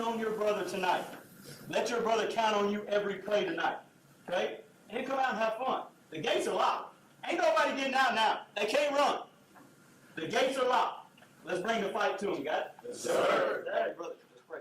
on your brother tonight. Let your brother count on you every play tonight. Okay? And then come out and have fun. The gates are locked. Ain't nobody getting out now. They can't run. The gates are locked. Let's bring the fight to them, guys. Yes, sir. All right, brother. Let's pray.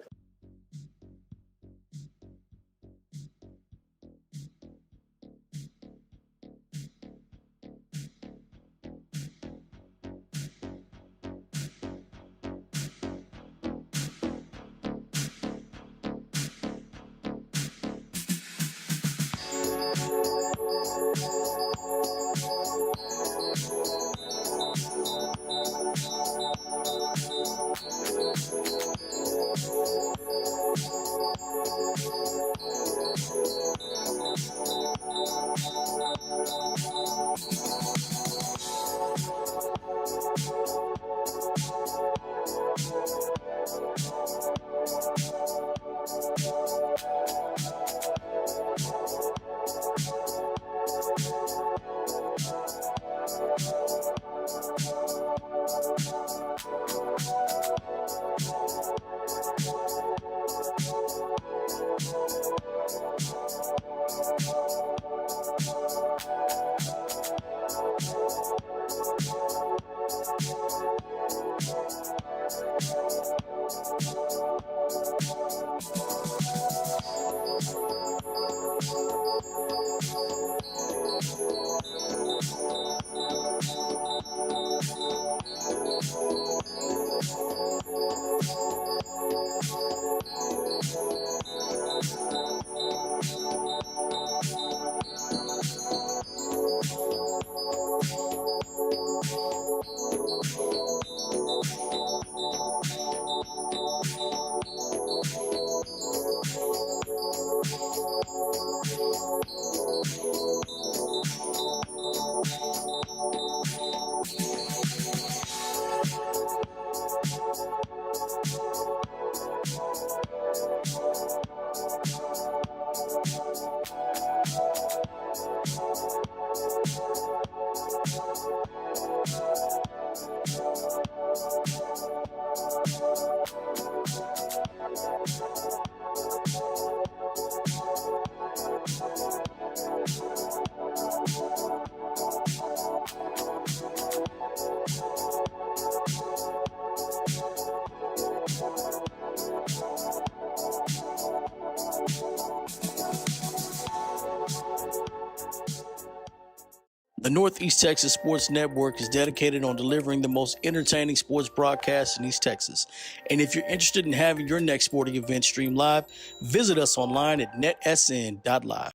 The Northeast Texas Sports Network is dedicated on delivering the most entertaining sports broadcasts in East Texas. And if you're interested in having your next sporting event streamed live, visit us online at netsn.live.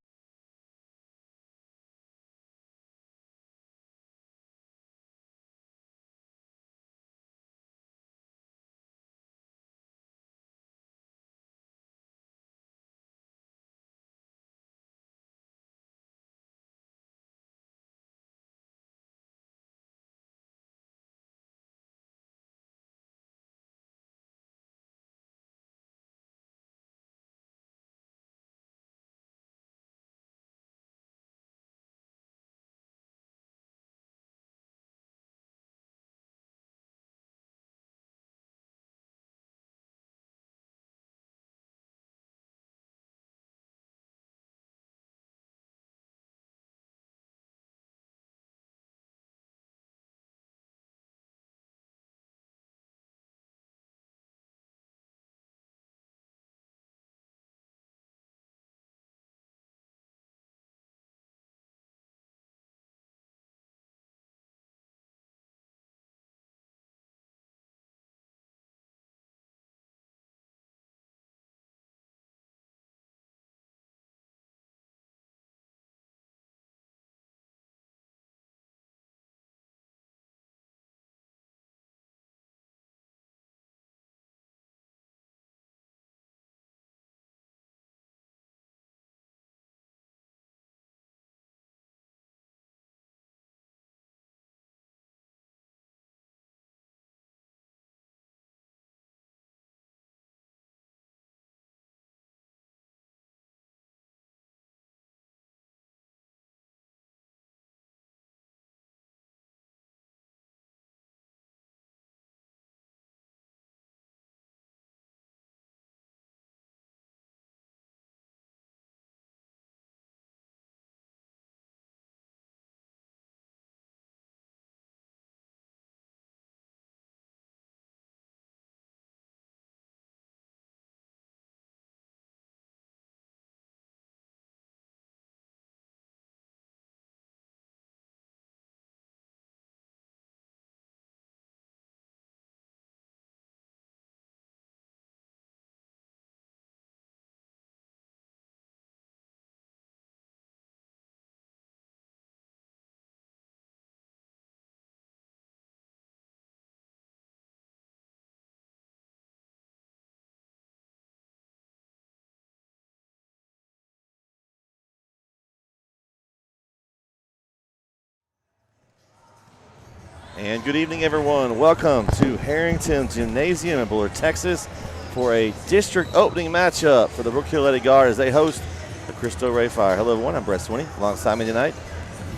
And good evening, everyone. Welcome to Harrington Gymnasium in Bullard, Texas for a district opening matchup for the Brook Hill Lady Guard as they host the Cristo Ray Fire. Hello, everyone. I'm Brett Swinney. Alongside me tonight,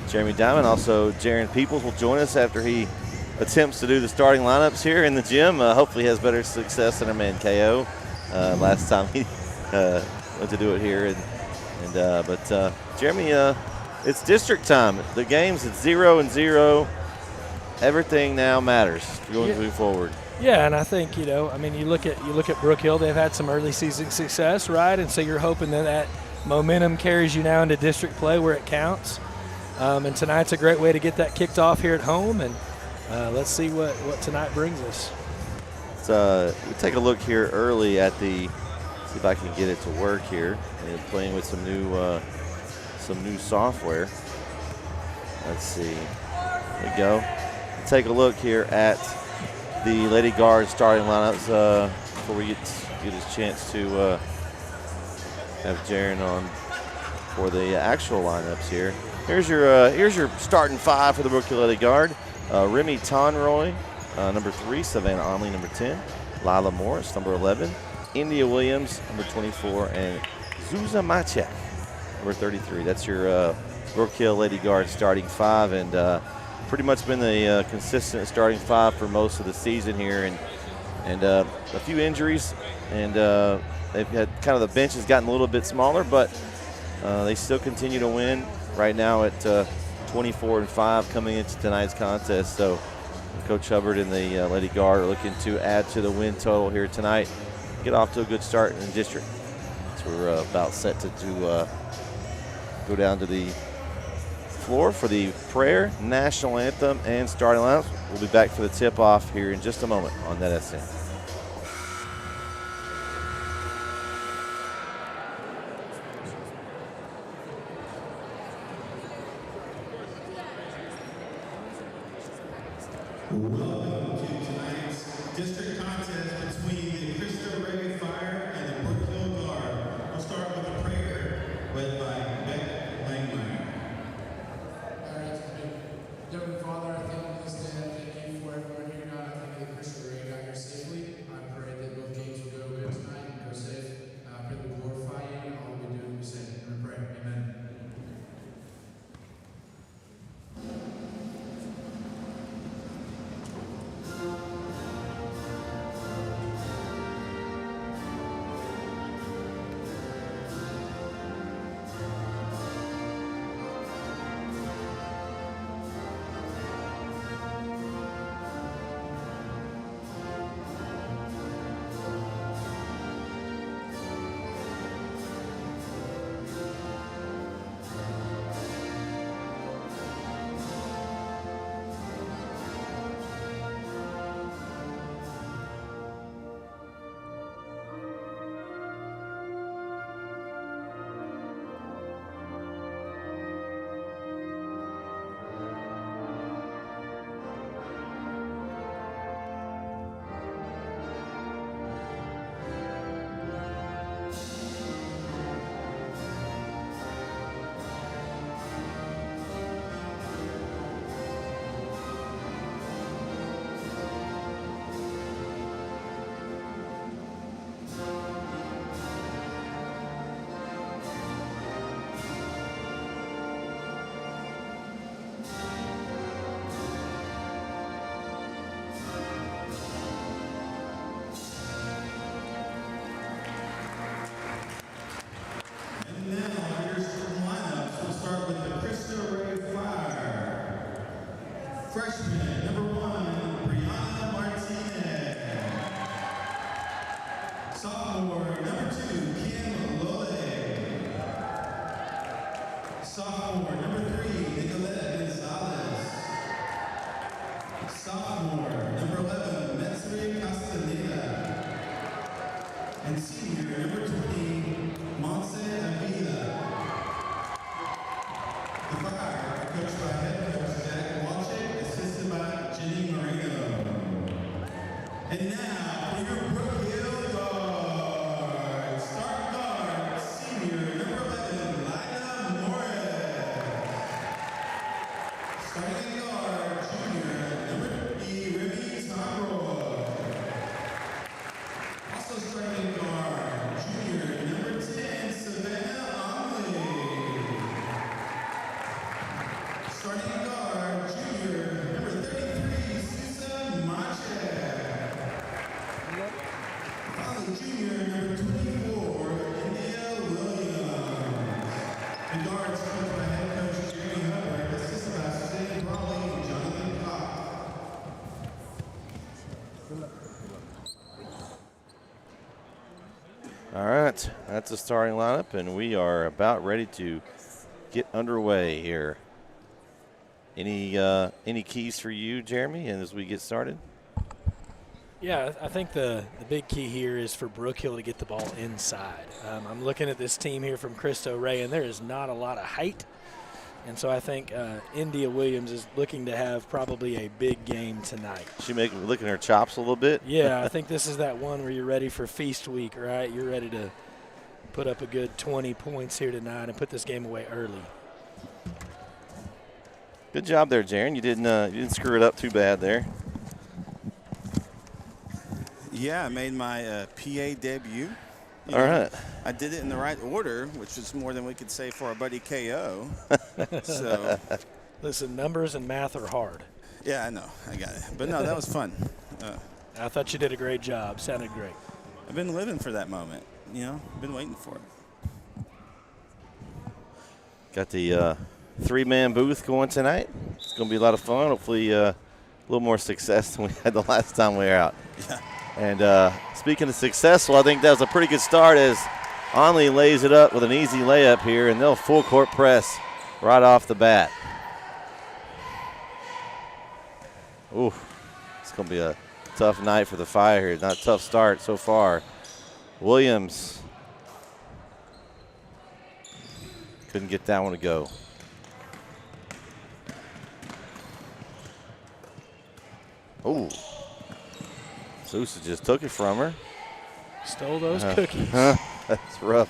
Jeremy Diamond. Also, Jaron Peoples will join us after he attempts to do the starting lineups here in the gym. Hopefully, he has better success than our man KO. Last time he went to do it here. But Jeremy, it's district time. The game's at 0-0. Everything now matters going to move forward. Yeah, and I think, you look at Brook Hill, they've had some early season success, right? And so you're hoping that momentum carries you now into district play where it counts. And tonight's a great way to get that kicked off here at home, and let's see what tonight brings us. We'll take a look here early at see if I can get it to work here. And playing with some new software. Let's see. There we go. Take a look here at the Lady Guard starting lineups before we get a chance to have Jaron on for the actual lineups here. Here's your starting five for the Brook Hill Lady Guard. Remy Tonroy, number 3. Savannah Onley, number 10. Lila Morris, number 11. India Williams, number 24. And Zuza Machek, number 33. That's your Brook Hill Lady Guard starting five, and pretty much been the consistent starting five for most of the season here, and a few injuries, and they've had kind of the bench has gotten a little bit smaller, but they still continue to win right now at 24-5 coming into tonight's contest. So Coach Hubbard and the Lady Guard are looking to add to the win total here tonight, get off to a good start in the district. So we're about set to go down to the floor for the prayer, national anthem, and starting lineups. We'll be back for the tip-off here in just a moment on NetSN. Welcome to tonight's district contest between the Cristo Ray Fire and the Brook Hill Guard. We'll start with a prayer led by Beck Langmeyer. Heavenly Father, I thank you this day. I thank you for everyone here, God. I thank you that Cristo Ray got here safely. I pray that both games will go good tonight and go safe. I pray that we glorify you and all we do we say. And we pray. Amen. Freshman, number 1, Brianna Martinez. Sophomore, number 2, Kim Lole. Sophomore, number 3, Nicolette Gonzalez. Sophomore, number 11, Metsuri Castaneda. And senior, number 20, Monse Avila. The Fire are coached by head coach Jack Walchik, assisted by Jenny Marino. And now, for your Brook Hill Guard, start guard, senior, number 11, Lila Morris. Starting guard, junior, number junior, number 24, India Williams. The guards coached by head coach Jeremy Hubbard, assisted by Suzanne Brawley and Jonathan Cox. All right, that's the starting lineup, and we are about ready to get underway here. Any keys for you, Jeremy, and as we get started? Yeah, I think the big key here is for Brook Hill to get the ball inside. I'm looking at this team here from Cristo Rey, and there is not a lot of height. And so I think India Williams is looking to have probably a big game tonight. She looking at her chops a little bit? Yeah, I think this is that one where you're ready for feast week, right? You're ready to put up a good 20 points here tonight and put this game away early. Good job there, Jaron. You didn't screw it up too bad there. Yeah, I made my PA debut. All right. I did it in the right order, which is more than we could say for our buddy KO. So, listen, numbers and math are hard. yeah, I know. I got it. But, no, that was fun. I thought you did a great job. Sounded great. I've been living for that moment, been waiting for it. Got the three-man booth going tonight. It's going to be a lot of fun. Hopefully a little more success than we had the last time we were out. Yeah. And speaking of successful, I think that was a pretty good start as Onley lays it up with an easy layup here, and they'll full court press right off the bat. Ooh, it's going to be a tough night for the Fire here. Not a tough start so far. Williams couldn't get that one to go. Ooh. Sousa just took it from her. Stole those cookies. That's rough.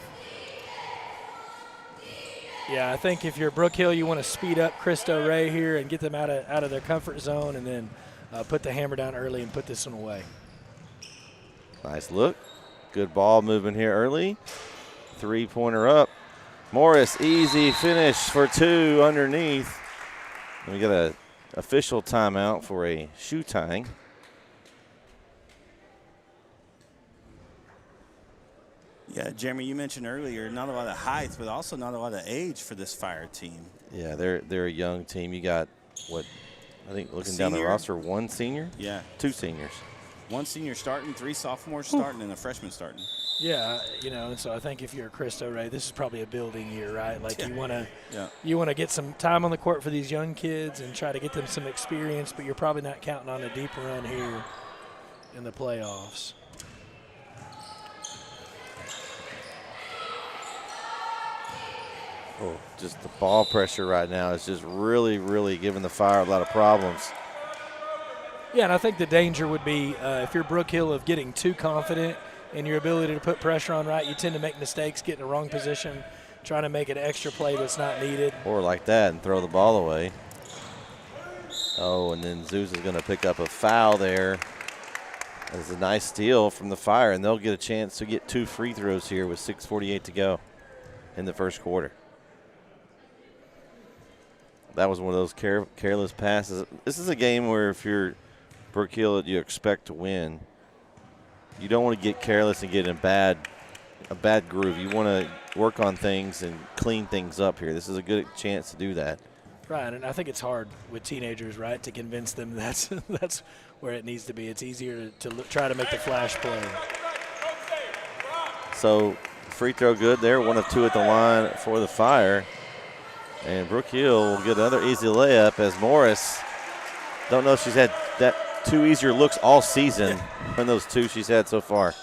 Yeah, I think if you're Brook Hill, you want to speed up Cristo Rey here and get them out of their comfort zone, and then put the hammer down early and put this one away. Nice look. Good ball movement here early. Three-pointer up. Morris, easy finish for two underneath. And we got an official timeout for a shoe tying. Yeah, Jeremy, you mentioned earlier not a lot of height, but also not a lot of age for this Fire team. Yeah, they're a young team. You got, what, I think looking down the roster, one senior? Yeah. Two seniors. One senior starting, three sophomores starting, and a freshman starting. Yeah, and so I think if you're Cristo Rey, this is probably a building year, right? Like Yeah. you want to get some time on the court for these young kids and try to get them some experience, but you're probably not counting on a deep run here in the playoffs. Oh, just the ball pressure right now is just really, really giving the Fire a lot of problems. Yeah, and I think the danger would be if you're Brook Hill of getting too confident in your ability to put pressure on, right, you tend to make mistakes, get in the wrong position, trying to make an extra play that's not needed. Or like that and throw the ball away. Oh, and then Zeus is going to pick up a foul there. That's a nice steal from the Fire, and they'll get a chance to get two free throws here with 6:48 to go in the first quarter. That was one of those careless passes. This is a game where if you're Brook Hill that you expect to win, you don't want to get careless and get in a bad groove. You want to work on things and clean things up here. This is a good chance to do that. Right, and I think it's hard with teenagers, right, to convince them that's where it needs to be. It's easier to try to make the flash play. So free throw good there, 1 of 2 at the line for the Fire. And Brook Hill will get another easy layup as Morris, don't know if she's had that 2 easier looks all season from those 2 she's had so far.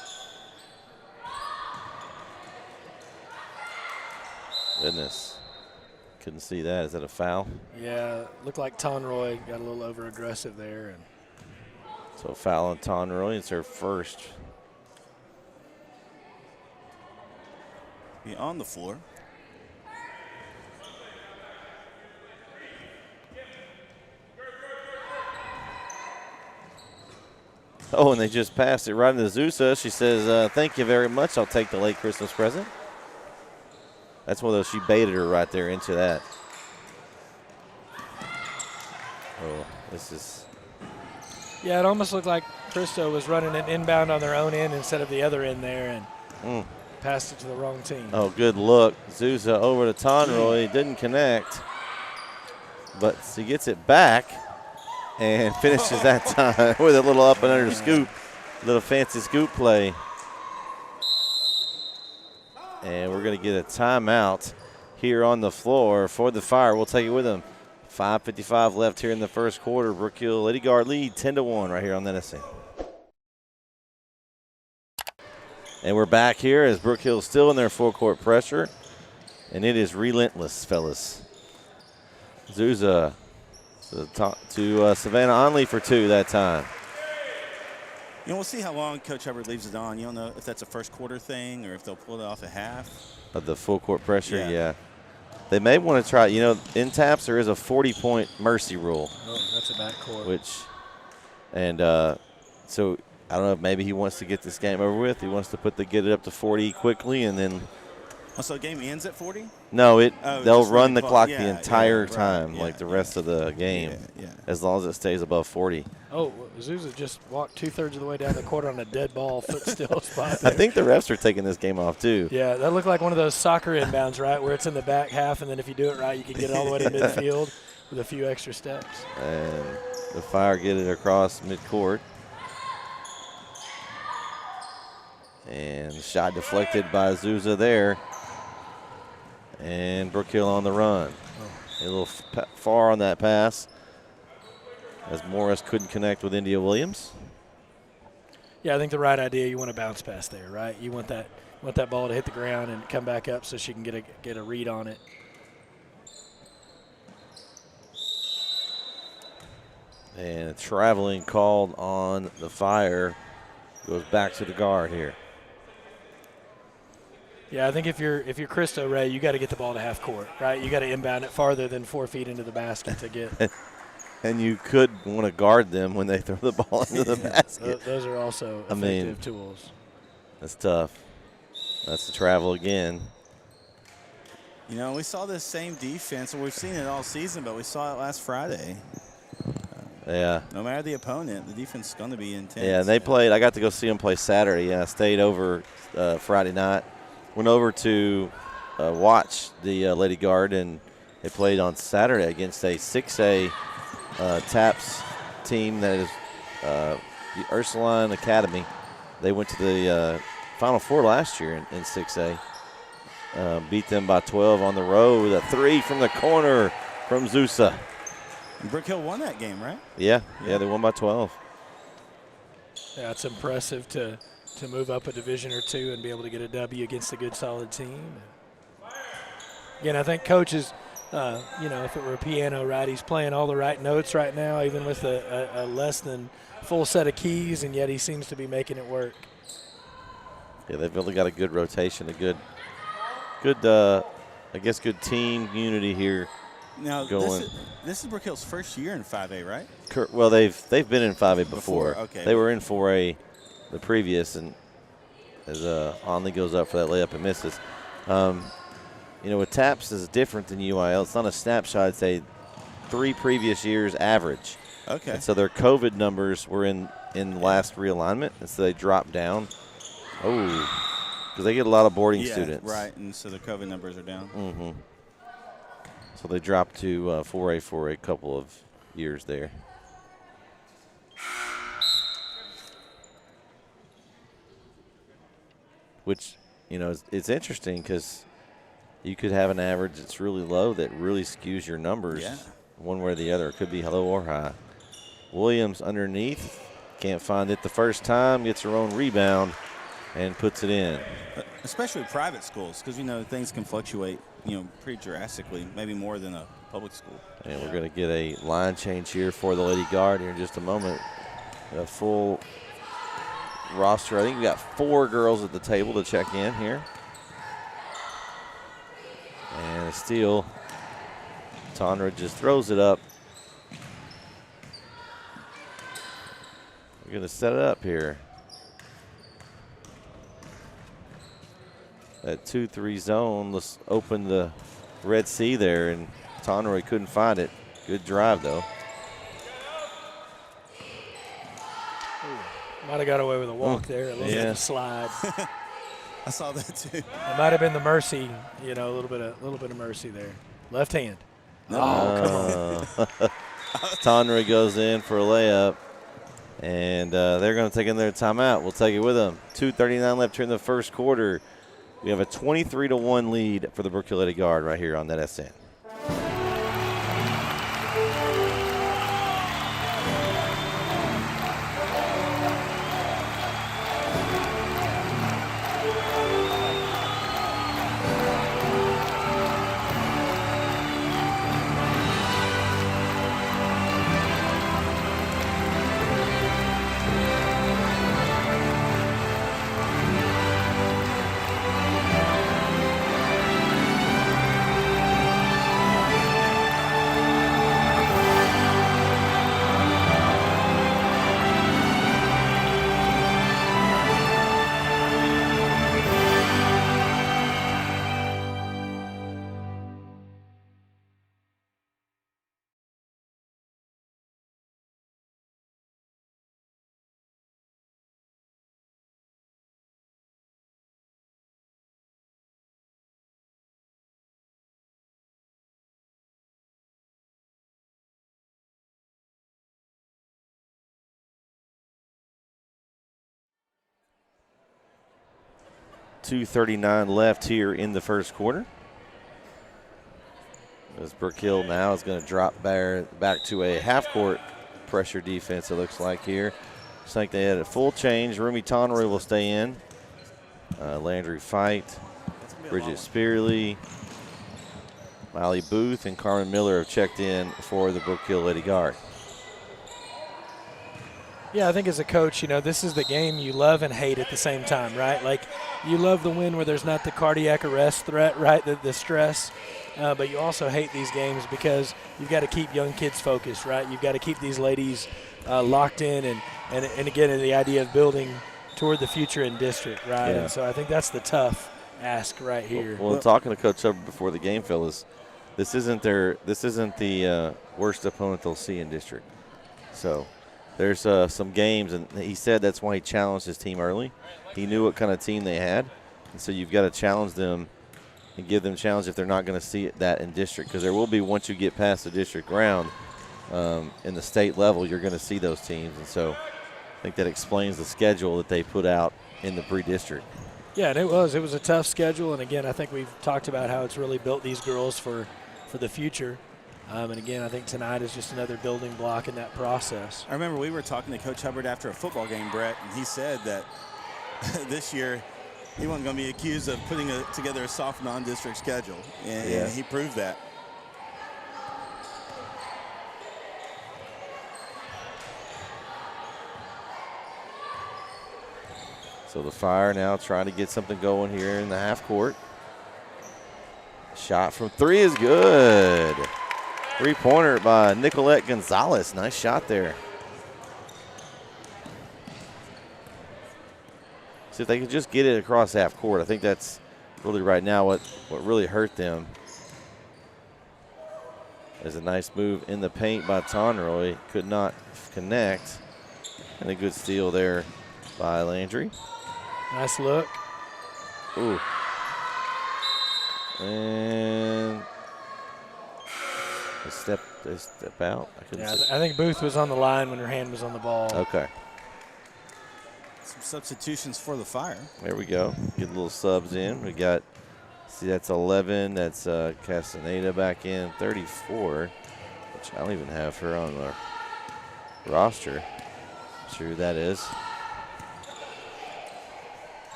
Goodness. Couldn't see that. Is that a foul? Yeah, looked like Tonroy got a little over-aggressive there. And so a foul on Tonroy. It's her first. Be on the floor. Oh, and they just passed it right into Zusa. She says, thank you very much. I'll take the late Christmas present. That's one of those, she baited her right there into that. Oh, this is Yeah, it almost looked like Cristo was running an inbound on their own end instead of the other end there and passed it to the wrong team. Oh, good look. Zusa over to Tonroy. Didn't connect, but he gets it back and finishes that time with a little up and under scoop, little fancy scoop play. And we're going to get a timeout here on the floor for the Fire. We'll take it with them. 5:55 left here in the first quarter. Brook Hill Lady Guard lead 10-1 right here on NSN. And we're back here as Brook Hill still in their full court pressure. And it is relentless, fellas. Zusa to Savannah Onley for 2 that time. You know, we'll see how long Coach Hubbard leaves it on. You don't know if that's a first quarter thing or if they'll pull it off at half. Of the full court pressure, Yeah. They may want to try, you know, in taps there is a 40-point mercy rule. Oh, that's a backcourt. So I don't know if maybe he wants to get this game over with. He wants to get it up to 40 quickly and then. Oh, so the game ends at 40? No, they'll just run the clock yeah, the entire right, time, yeah, like the rest of the game, Yeah. as long as it stays above 40. Oh, Zusa just walked 2/3 of the way down the court on a dead ball foot still spot there. I think the refs are taking this game off too. Yeah, that looked like one of those soccer inbounds, right, where it's in the back half, and then if you do it right, you can get it all the way to midfield with a few extra steps. And the Fire get it across midcourt. And shot deflected by Zusa there. And Brook Hill on the run. A little far on that pass as Morris couldn't connect with India Williams. Yeah, I think the right idea, you want to bounce pass there, right? You want that ball to hit the ground and come back up so she can get a read on it. And a traveling called on the Fire. Goes back to the guard here. Yeah, I think if you're Cristo, Ray, you got to get the ball to half court, right? You got to inbound it farther than 4 feet into the basket to get. And you could want to guard them when they throw the ball into the basket. Those are also effective tools. That's tough. That's the travel again. You know, we saw this same defense, and we've seen it all season, but we saw it last Friday. Yeah. No matter the opponent, the defense is going to be intense. Yeah, and they played. I got to go see them play Saturday. Yeah, I stayed over Friday night. Went over to watch the Lady Guard, and they played on Saturday against a 6A TAPS team that is the Ursuline Academy. They went to the Final Four last year in 6A. Beat them by 12 on the road with a 3 from the corner from Zusa. And Brook Hill won that game, right? Yeah, they won by 12. Yeah, it's impressive to move up a division or two and be able to get a W against a good, solid team. Again, I think Coach is, if it were a piano, right, he's playing all the right notes right now, even with a less than full set of keys, and yet he seems to be making it work. Yeah, they've really got a good rotation, a good team unity here. Now, going. This is Brook Hill's first year in 5A, right? Well, they've been in 5A before. Okay. They were in 4A the previous, and as Onley goes up for that layup and misses. With TAPS is different than UIL. It's not a snapshot. It's a 3 previous years average. Okay. And so their COVID numbers were in last realignment, and so they dropped down. Oh, because they get a lot of boarding students. Right, and so the COVID numbers are down. Mm-hmm. So they dropped to 4A for a couple of years there. Which, it's interesting because you could have an average that's really low that really skews your numbers one way or the other. It could be low or high. Williams underneath, can't find it the first time, gets her own rebound and puts it in. Especially private schools, because, things can fluctuate, pretty drastically, maybe more than a public school. And we're going to get a line change here for the Lady Guard here in just a moment. A full roster. I think we got 4 girls at the table to check in here. And a steal. Tonra just throws it up. We're going to set it up here. That 2-3 zone. Let's open the Red Sea there, and Tonroy couldn't find it. Good drive, though. Might have got away with a walk there, a little bit of a slide. I saw that too. It might have been the mercy, a little bit of mercy there. Left hand. Oh, come on. Tonry goes in for a layup, and they're going to take in their timeout. We'll take it with them. 2:39 left here in the first quarter. We have a 23-1 lead for the Brook Hill Lady Guard right here on that SN. .239 left here in the first quarter. As Brook Hill now is going to drop back to a half-court pressure defense, it looks like here. Looks like they had a full change. Rumi Tonry will stay in. Landry Fight, Bridget Spearley, Molly Booth, and Carmen Miller have checked in for the Brook Hill Lady Guard. Yeah, I think as a coach, this is the game you love and hate at the same time, right? Like, you love the win where there's not the cardiac arrest threat, right, the stress, but you also hate these games because you've got to keep young kids focused, right? You've got to keep these ladies locked in and again, the idea of building toward the future in district, right? Yeah. And so I think that's the tough ask right here. Well, talking to Coach Hubbard before the game, fellas, this isn't the worst opponent they'll see in district. So there's some games, and he said that's why he challenged his team early. He knew what kind of team they had, and so you've got to challenge them and give them a challenge if they're not going to see that in district, because there will be, once you get past the district round, in the state level, you're going to see those teams. And so I think that explains the schedule that they put out in the pre-district. Yeah, and it was a tough schedule, and again, I think we've talked about how it's really built these girls for the future. And again, I think tonight is just another building block in that process. I remember we were talking to Coach Hubbard after a football game, Brett, and he said that this year he wasn't going to be accused of putting together a soft non-district schedule, and he proved that. So the Fire now trying to get something going here in the half court. Shot from three is good. Three-pointer by Nicolette Gonzalez. Nice shot there. See if they can just get it across half court. I think that's really right now what really hurt them. There's a nice move in the paint by Tonroy. Could not connect. And a good steal there by Landry. Nice look. Ooh. And they step out. I couldn't see. I think Booth was on the line when her hand was on the ball. Okay. Some substitutions for the Fire. There we go. Get a little subs in. We got, see, that's 11. That's Castaneda back in. 34, which I don't even have her on the roster. Not sure who that is.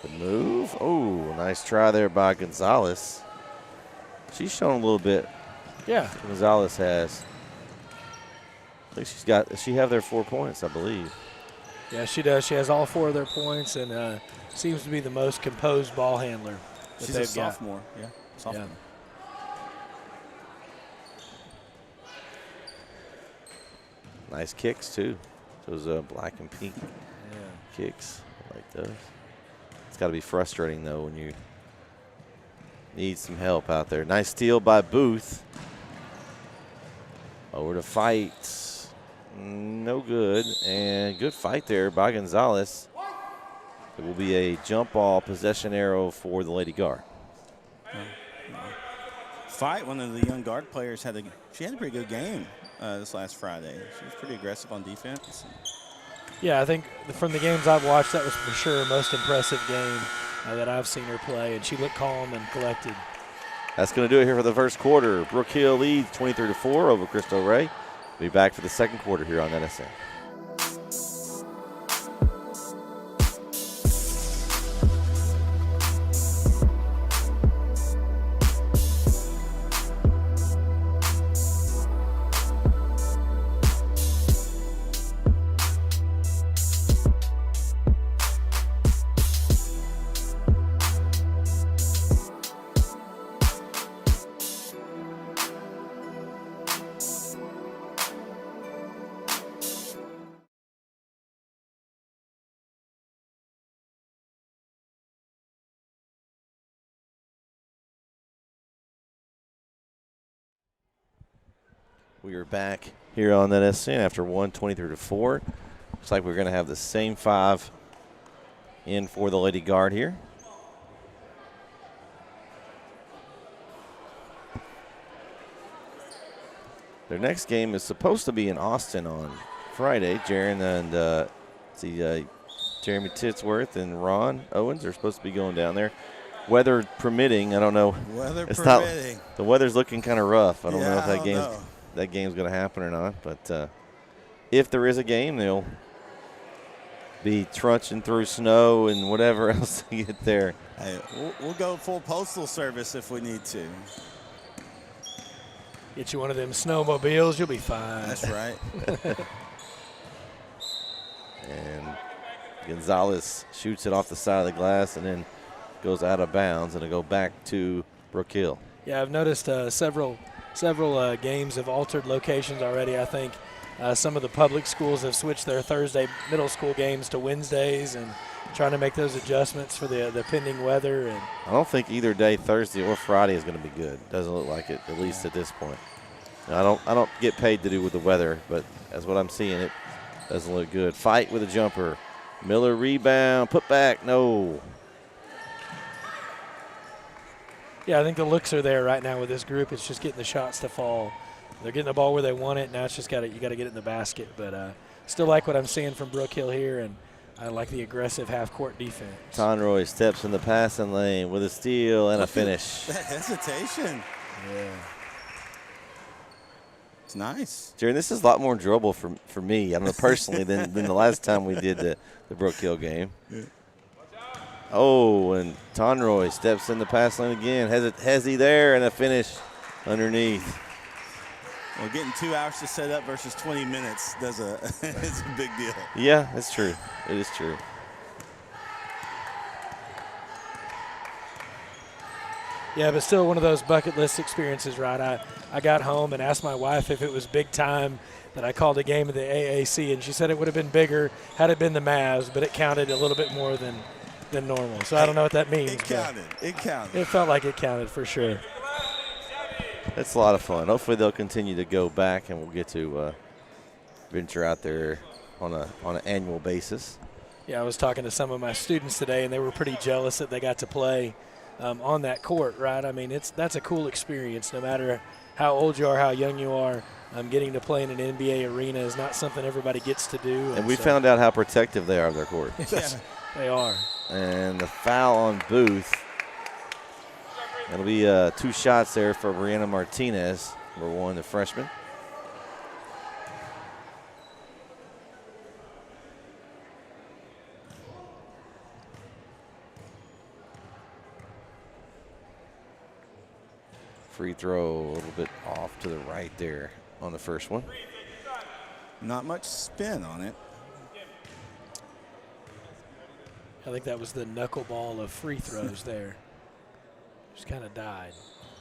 The move. Oh, nice try there by Gonzalez. She's shown a little bit. Yeah. Gonzalez has. I think she have their 4 points, I believe. Yeah, she does. She has all 4 of their points and seems to be the most composed ball handler that She's they've a sophomore. got. Yeah, sophomore. Yeah. Nice kicks, too. Those black and pink kicks. I like those. It's got to be frustrating, though, when you need some help out there. Nice steal by Booth. Over to Fight. No good. And good fight there by Gonzalez. It will be a jump ball possession arrow for the Lady Guard. Fight, one of the young guard players, she had a pretty good game this last Friday. She was pretty aggressive on defense. Yeah, I think from the games I've watched, that was for sure her most impressive game that I've seen her play, and she looked calm and collected. That's going to do it here for the first quarter. Brook Hill leads 23-4 over Cristo Rey. We'll be back for the second quarter here on NSN. We are back here on that SN after 23-4. Looks like we're going to have the same 5 in for the Lady Guard here. Their next game is supposed to be in Austin on Friday. Jaron and Jeremy Titsworth and Ron Owens are supposed to be going down there. Weather permitting, I don't know. Weather permitting. The weather's looking kind of rough. I don't know if that game's going to happen or not. But if there is a game, they'll be trudging through snow and whatever else to get there. Hey, we'll go full postal service if we need to. Get you one of them snowmobiles, you'll be fine. That's right. And Gonzalez shoots it off the side of the glass and then goes out of bounds, and it'll go back to Brook Hill. Yeah, I've noticed several games have altered locations already. I think some of the public schools have switched their Thursday middle school games to Wednesdays and trying to make those adjustments for the pending weather. And I don't think either day, Thursday or Friday, is going to be good. Doesn't look like it, at least at this point. Now, I don't get paid to do with the weather, but as what I'm seeing, it doesn't look good. Fight with a jumper. Miller rebound, put back, no. Yeah, I think the looks are there right now with this group. It's just getting the shots to fall. They're getting the ball where they want it. Now it's just you got to get it in the basket. But still like what I'm seeing from Brook Hill here, and I like the aggressive half-court defense. Conroy steps in the passing lane with a steal and a finish. That hesitation. Yeah. It's nice. Jaron, this is a lot more enjoyable for me, I don't know, personally, than the last time we did the Brook Hill game. Yeah. Oh, and Conroy steps in the pass lane again. Has he there, and a finish underneath. Well, getting 2 hours to set up versus 20 minutes it's a big deal. Yeah, that's true. It is true. Yeah, but still one of those bucket list experiences, right? I got home and asked my wife if it was big time that I called a game of the AAC, and she said it would have been bigger had it been the Mavs, but it counted a little bit more than normal. So I don't know what that means. It counted. It felt like it counted for sure. It's a lot of fun. Hopefully they'll continue to go back, and we'll get to venture out there on an annual basis. Yeah, I was talking to some of my students today, and they were pretty jealous that they got to play on that court, right? I mean, that's a cool experience no matter how old you are, how young you are. Getting to play in an NBA arena is not something everybody gets to do. And we found out how protective they are of their court. Yeah, they are. And the foul on Booth. That'll be 2 shots there for Brianna Martinez, number 1, the freshman. Free throw a little bit off to the right there on the first one. Not much spin on it. I think that was the knuckleball of free throws there. Just kind of died.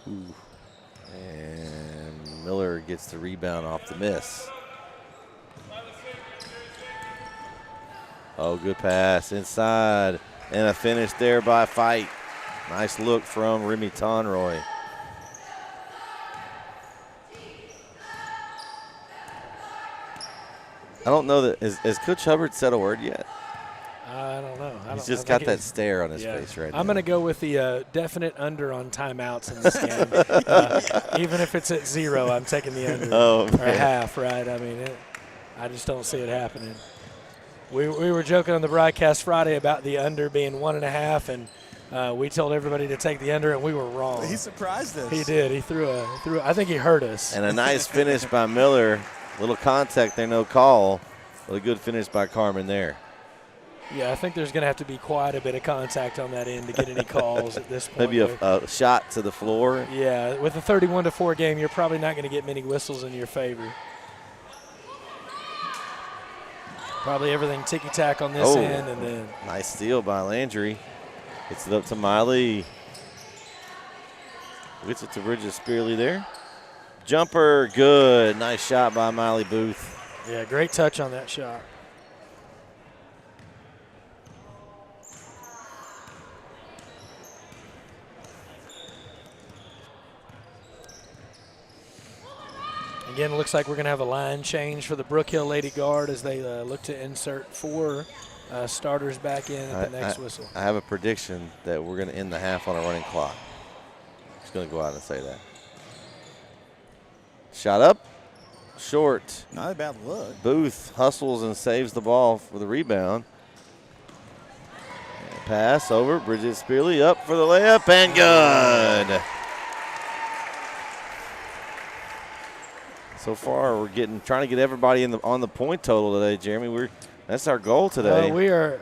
Ooh. And Miller gets the rebound off the miss. Oh, good pass inside. And a finish there by Fight. Nice look from Remy Tonroy. I don't know that has Coach Hubbard said a word yet? I don't know. He's just got that stare on his face right now. I'm going to go with the definite under on timeouts in this game. Even if it's at 0, I'm taking the under or half, right? I mean, I just don't see it happening. We were joking on the broadcast Friday about the under being 1.5, and we told everybody to take the under, and we were wrong. He surprised us. He did. He threw. I think he hurt us. And a nice finish by Miller. Little contact there, no call. But a good finish by Carmen there. Yeah, I think there's going to have to be quite a bit of contact on that end to get any calls at this point. Maybe a shot to the floor. Yeah, with a 31-4 game, you're probably not going to get many whistles in your favor. Probably everything ticky-tack on this end. And then nice steal by Landry. Gets it up to Miley. Gets it to Bridget Spearley there. Jumper, good. Nice shot by Miley Booth. Yeah, great touch on that shot. Again, it looks like we're going to have a line change for the Brook Hill Lady Guard as they look to insert 4 starters back in at the next whistle. I have a prediction that we're going to end the half on a running clock. I'm just going to go out and say that. Shot up, short. Not a bad look. Booth hustles and saves the ball for the rebound. And pass over, Bridget Spearley up for the layup, and good. So far, we're trying to get everybody on the point total today, Jeremy. That's our goal today. We are,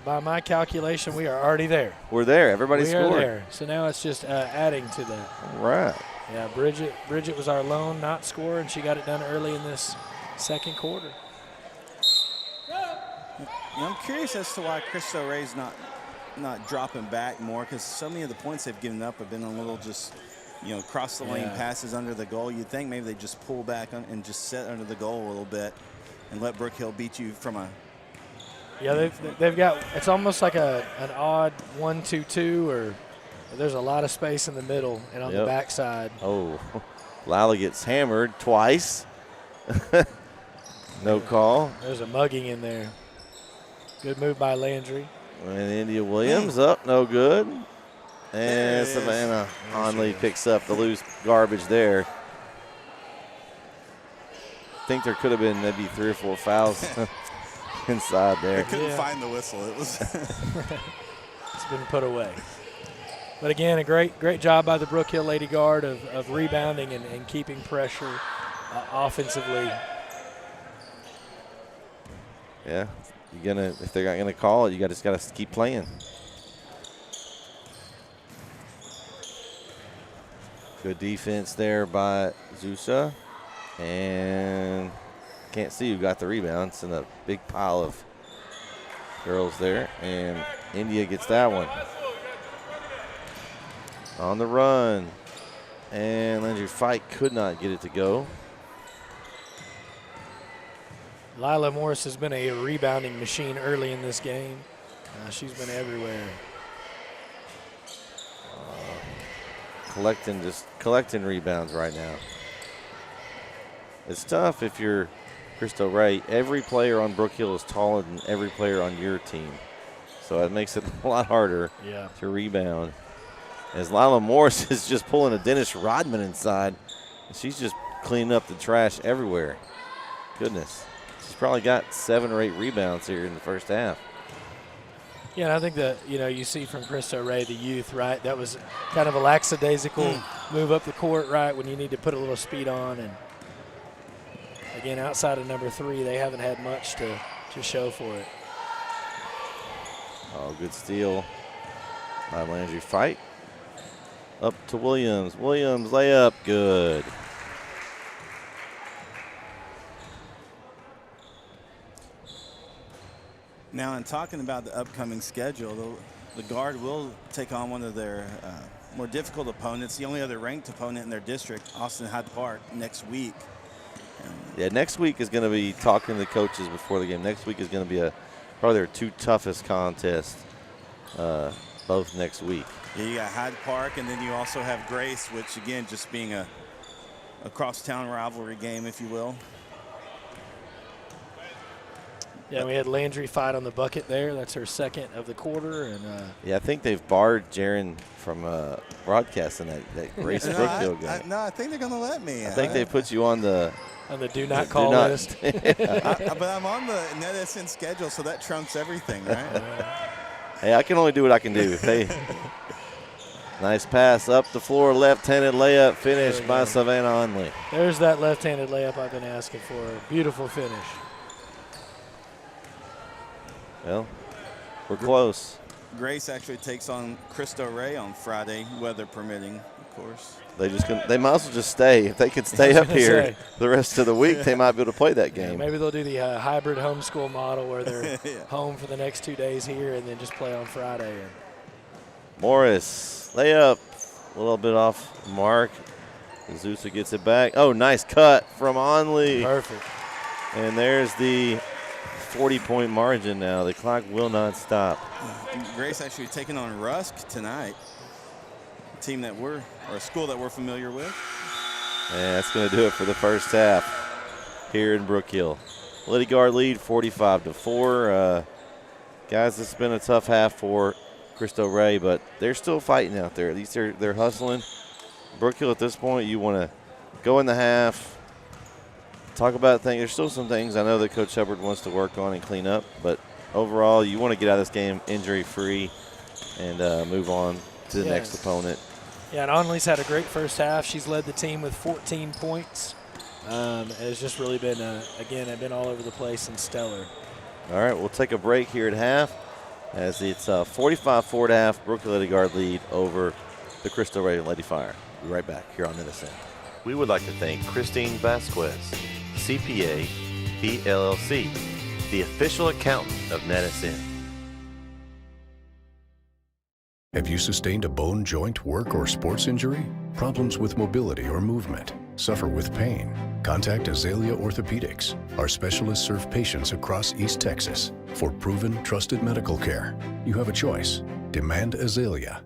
by my calculation, we are already there. We're there. Everybody scored. We are there. So now it's just adding to that. All right. Yeah, Bridget was our lone not scorer, and she got it done early in this second quarter. I'm curious as to why Cristo Ray's not dropping back more, because so many of the points they've given up have been a little just – cross the lane passes under the goal. You'd think maybe they just pull back and just sit under the goal a little bit and let Brook Hill beat you from a. Yeah, they've got, it's almost like an odd 1-2-2, or there's a lot of space in the middle and on the backside. Oh, Lila gets hammered twice. No call. There's a mugging in there. Good move by Landry. And India Williams up, no good. And Savannah Conley picks up the loose garbage there. I think there could have been maybe 3 or 4 fouls inside there. I couldn't find the whistle. It was. It's been put away. But again, a great job by the Brook Hill Lady Guard of rebounding and keeping pressure offensively. Yeah, if they're not gonna call it, you just gotta keep playing. Good defense there by Zusa. And can't see who got the rebound. It's in a big pile of girls there. And India gets that one. On the run. And Landry Fike could not get it to go. Lila Morris has been a rebounding machine early in this game. She's been everywhere. Collecting rebounds right now. It's tough if you're Cristo Ray. Every player on Brook Hill is taller than every player on your team. So it makes it a lot harder to rebound. As Lila Morris is just pulling a Dennis Rodman inside. She's just cleaning up the trash everywhere. Goodness. She's probably got 7 or 8 rebounds here in the first half. Yeah, and I think that, you see from Cristo Ray, the youth, right? That was kind of a lackadaisical move up the court, right, when you need to put a little speed on. And, again, outside of number 3, they haven't had much to show for it. Oh, good steal by Landry Fike. Up to Williams. Williams layup, good. Now, in talking about the upcoming schedule, the Guard will take on one of their more difficult opponents, the only other ranked opponent in their district, Austin Hyde Park, next week. Yeah, next week is going to be talking to the coaches before the game. Next week is going to be probably their 2 toughest contests, both next week. Yeah, you got Hyde Park, and then you also have Grace, which, again, just being a crosstown rivalry game, if you will. Yeah, we had Landry fight on the bucket there. That's her second of the quarter. And Yeah, I think they've barred Jaron from broadcasting that Grace Brookfield game. No, I think they're going to let me. I think they put you on the do not call list. But I'm on the NetSN schedule, so that trumps everything, right? Hey, I can only do what I can do. Hey, nice pass up the floor, left-handed layup, finished by Savannah Onley. There's that left-handed layup I've been asking for. Beautiful finish. Well, we're close. Grace actually takes on Cristo Ray on Friday, weather permitting, of course. They might as well just stay. If they could stay up here the rest of the week, they might be able to play that game. Yeah, maybe they'll do the hybrid homeschool model where they're home for the next 2 days here and then just play on Friday. Morris, layup, a little bit off mark. Azusa gets it back. Oh, nice cut from Onley. Perfect. And there's the 40-point margin now. The clock will not stop. Grace actually taking on Rusk tonight, a team that or a school that we're familiar with. And that's going to do it for the first half here in Brook Hill. Lady Guard lead 45-4. Guys, this has been a tough half for Cristo Ray, but they're still fighting out there. At least they're hustling. Brook Hill at this point, you want to go in the half, talk about things. There's still some things I know that Coach Hubbard wants to work on and clean up, but overall, you want to get out of this game injury-free and move on to the next opponent. Yeah, and Onley's had a great first half. She's led the team with 14 points. It's just really been, again, been all over the place and stellar. All right, we'll take a break here at half as it's 45-4 at half. Brook Hill Lady Guard lead over the Cristo Ray Lady Fire. We'll be right back here on NetSN. We would like to thank Christine Vasquez, CPA, PLLC, the official accountant of NetSN. Have you sustained a bone, joint, work, or sports injury? Problems with mobility or movement? Suffer with pain? Contact Azalea Orthopedics. Our specialists serve patients across East Texas. For proven, trusted medical care, you have a choice. Demand Azalea.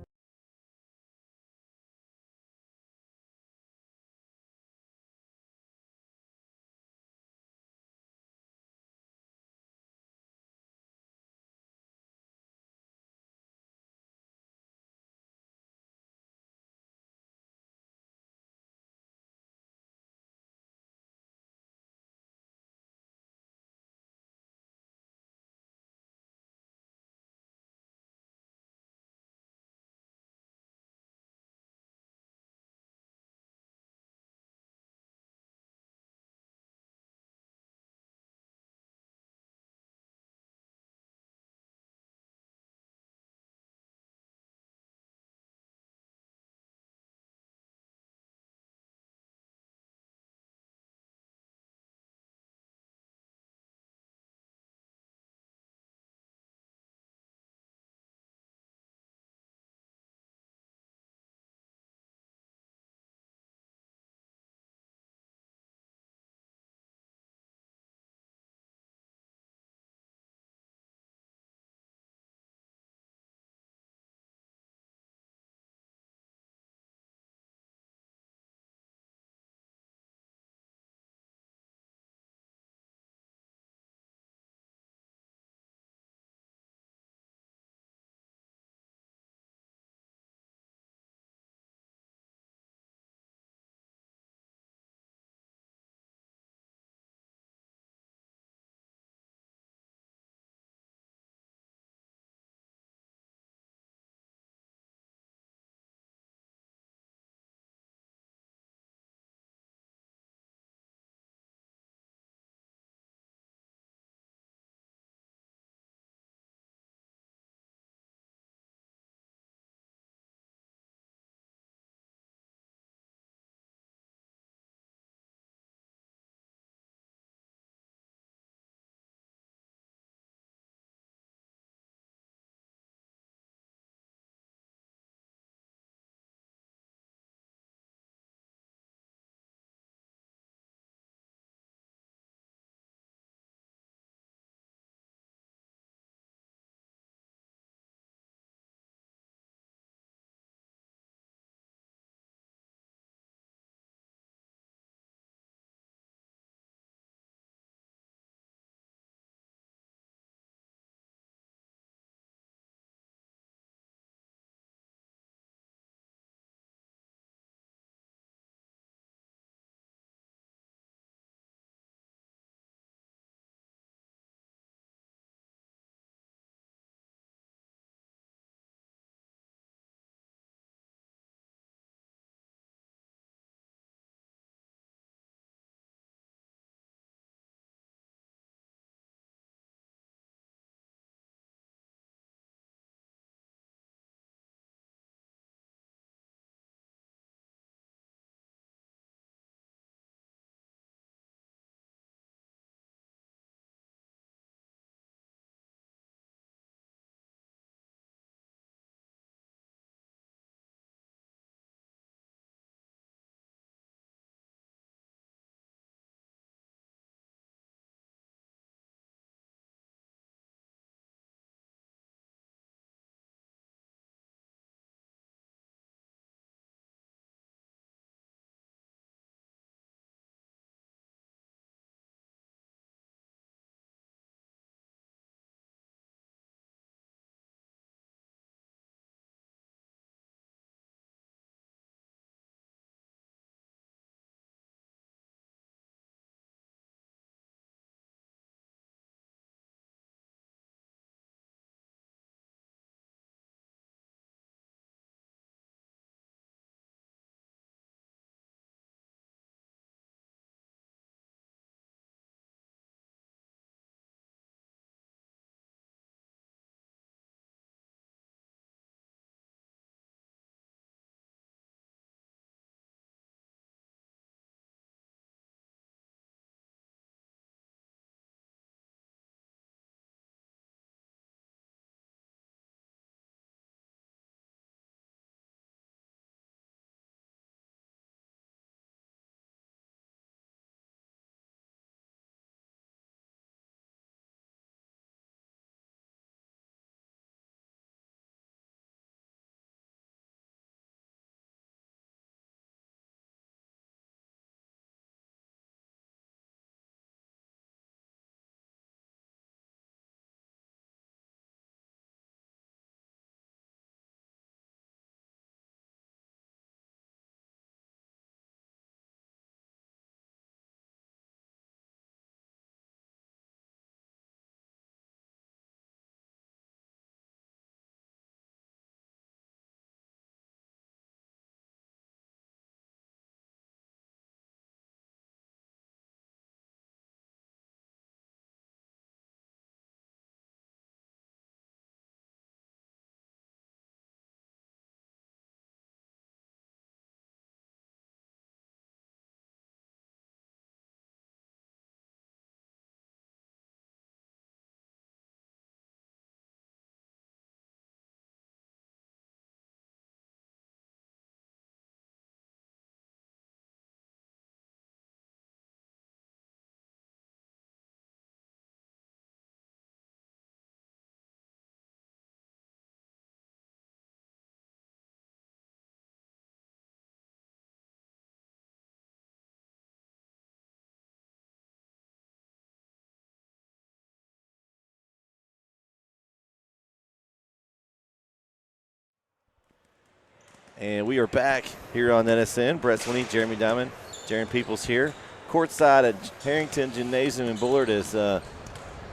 And we are back here on NSN. Brett Swinney, Jeremy Diamond, Jaron Peoples here. Courtside at Harrington Gymnasium in Bullard is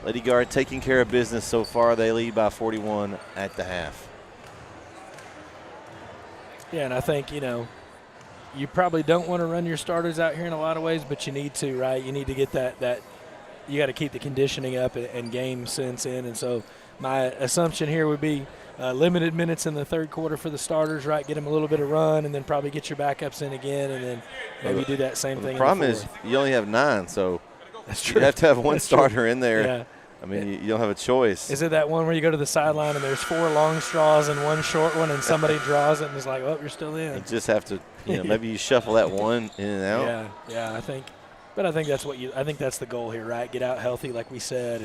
Lady Guard taking care of business so far. They lead by 41 at the half. Yeah, and I think, you probably don't want to run your starters out here in a lot of ways, but you need to, right? You need to get that you got to keep the conditioning up and game sense in. And so my assumption here would be limited minutes in the third quarter for the starters, right? Get them a little bit of run, and then probably get your backups in again, and then maybe do that same thing. The problem is you only have 9, so that's true. You have to have one starter in there. Yeah. I mean, you don't have a choice. Is it that one where you go to the sideline and there's 4 long straws and 1 short one, and somebody draws it and is like, oh, you're still in? You just have to, maybe you shuffle that one in and out. Yeah, I think that's the goal here, right? Get out healthy, like we said,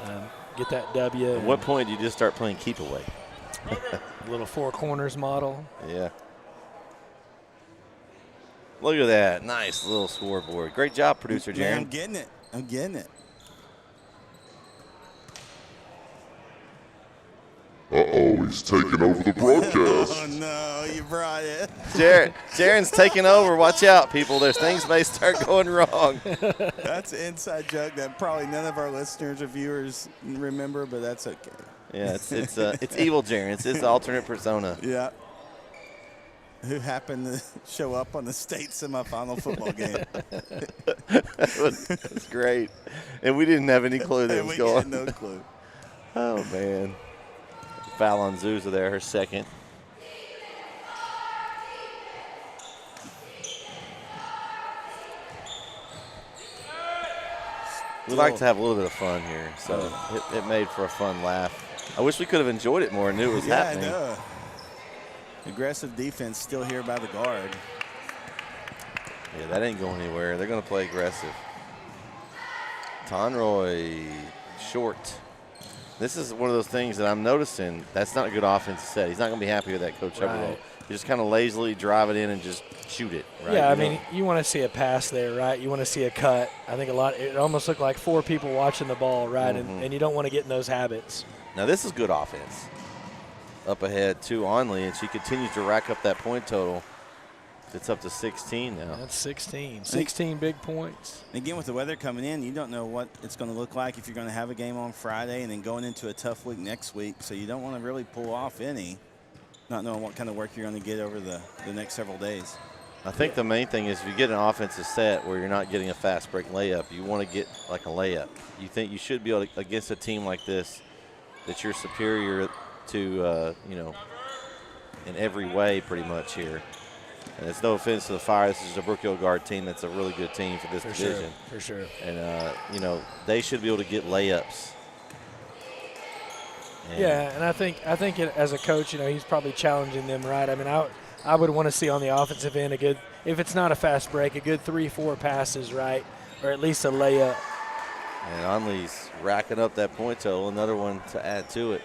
and get that W. At what point do you just start playing keep away? A little 4 corners model. Yeah. Look at that. Nice little scoreboard. Great job, producer Jaron. Yeah, I'm getting it. Uh-oh, he's taking over the broadcast. Oh, no, you brought it. Jaron's taking over. Watch out, people. There's things may start going wrong. That's an inside joke that probably none of our listeners or viewers remember, but that's okay. Yeah, it's evil Jaron. It's his alternate persona. Yeah. Who happened to show up on the state semifinal football game. That's great. And we didn't have any clue that was going on. We had no clue. Oh, man. Foul on Zuza there, her second. We like to have a little bit of fun here, so it made for a fun laugh. I wish we could have enjoyed it more and knew it was happening. I know. Aggressive defense still here by the guard. Yeah, that ain't going anywhere. They're going to play aggressive. Conroy short. This is one of those things that I'm noticing. That's not a good offensive set. He's not going to be happy with that, Coach Everlow. You just kind of lazily drive it in and just shoot it. Right? Yeah, I mean, you want to see a pass there, right? You want to see a cut. I think it almost looked like 4 people watching the ball, right? Mm-hmm. And you don't want to get in those habits. Now, this is good offense. Up ahead to Onley, and she continues to rack up that point total. It's up to 16 now. That's 16. 16 big points. Again, with the weather coming in, you don't know what it's going to look like if you're going to have a game on Friday and then going into a tough week next week. So you don't want to really pull off any, not knowing what kind of work you're going to get over the next several days. I think the main thing is if you get an offensive set where you're not getting a fast break layup, you want to get like a layup. You think you should be able to, against a team like this, that you're superior to, in every way pretty much here. And it's no offense to the Fire. This is a Brook Hill Guard team that's a really good team for this division. For sure. And, they should be able to get layups. And I think as a coach, he's probably challenging them, right? I mean, I would want to see on the offensive end a good, if it's not a fast break, a good 3-4 passes, right? Or at least a layup. And Onley's racking up that point total. Another one to add to it.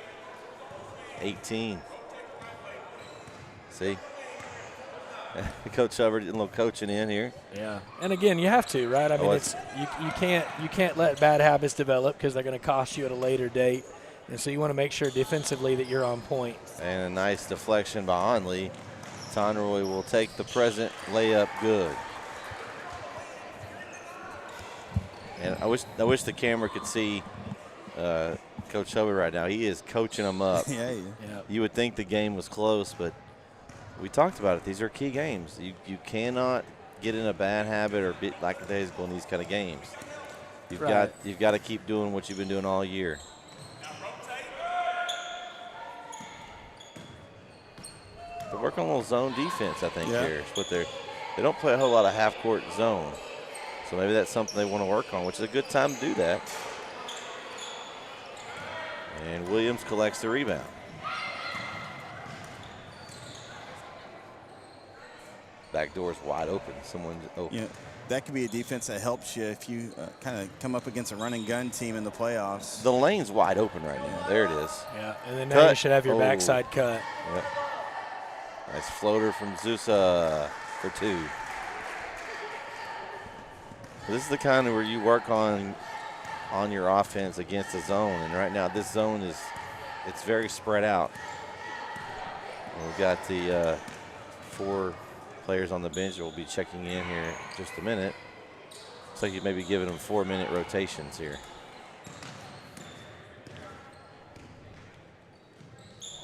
18. See? Coach Hubbard, a little coaching in here. Yeah, and again, you have to, right? I mean, you can't let bad habits develop because they're going to cost you at a later date, and so you want to make sure defensively that you're on point. And a nice deflection by Onley. Conroy will take the present layup good. And I wish the camera could see Coach Hubbard right now. He is coaching them up. Yeah. You would think the game was close, but we talked about it. These are key games. You cannot get in a bad habit or be lackadaisical in these kind of games. You've got to keep doing what you've been doing all year. They work on a little zone defense, I think, here. They don't play a whole lot of half-court zone. So maybe that's something they want to work on, which is a good time to do that. And Williams collects the rebound. Back door's wide open. Someone's open. Yeah, that could be a defense that helps you if you kind of come up against a run-and-gun team in the playoffs. The lane's wide open right now. There it is. Yeah, and then now you should have your backside cut. Yep. Nice floater from Zusa for 2. This is the kind of where you work on your offense against the zone, and right now this zone it's very spread out. And we've got the 4 players on the bench will be checking in here in just a minute. Looks like you may be giving them 4-minute rotations here.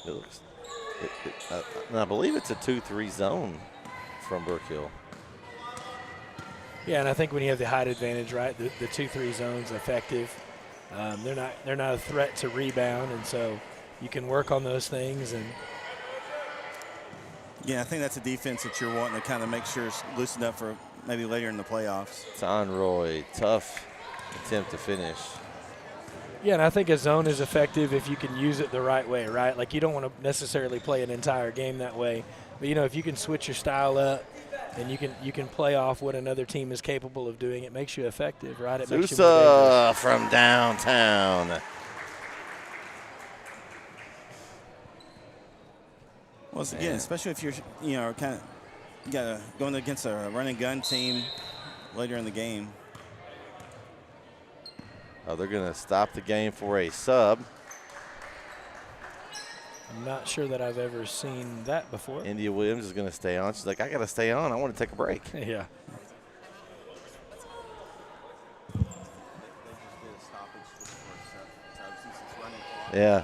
It looks, and I believe it's a 2-3 zone from Brook Hill. Yeah, and I think when you have the height advantage, right, the 2-3 zone's effective. They're not a threat to rebound, and so you can work on those things. And yeah, I think that's a defense that you're wanting to kind of make sure is loosened up for maybe later in the playoffs. Conroy, tough attempt to finish. yeah, and I think a zone is effective if you can use it the right way, right? Like you don't want to necessarily play an entire game that way, but if you can switch your style up and you can play off what another team is capable of doing, it makes you effective, right? It makes you more dangerous. from downtown. Once again, especially if you're kind of going against a run and gun team later in the game. Oh, they're going to stop the game for a sub. I'm not sure that I've ever seen that before. India Williams is going to stay on. She's like, I got to stay on. I want to take a break. Yeah. Yeah.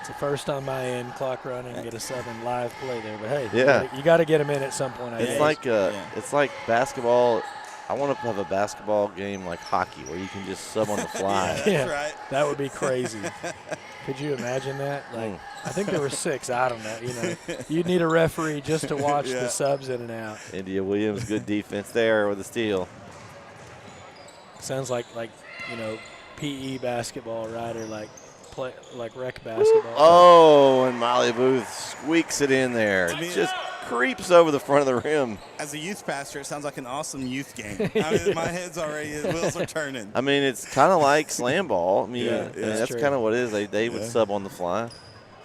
It's the first on my end, clock running, get a 7 live play there. But hey, Yeah. you got to get them in at some point. It's like basketball. I want to have a basketball game like hockey where you can just sub on the fly. Yeah, That's right. That would be crazy. Could you imagine that? Like, I think there were 6. I don't know. You'd need a referee just to watch the subs in and out. India Williams, good defense there with a steal. Sounds like PE basketball, right? Or like rec basketball. Oh, and Molly Booth squeaks it in there. Just creeps over the front of the rim. As a youth pastor, it sounds like an awesome youth game. I mean, my head's already, the wheels are turning. I mean, it's kind of like slam ball. I mean, that's true. kind of what it is. They would sub on the fly.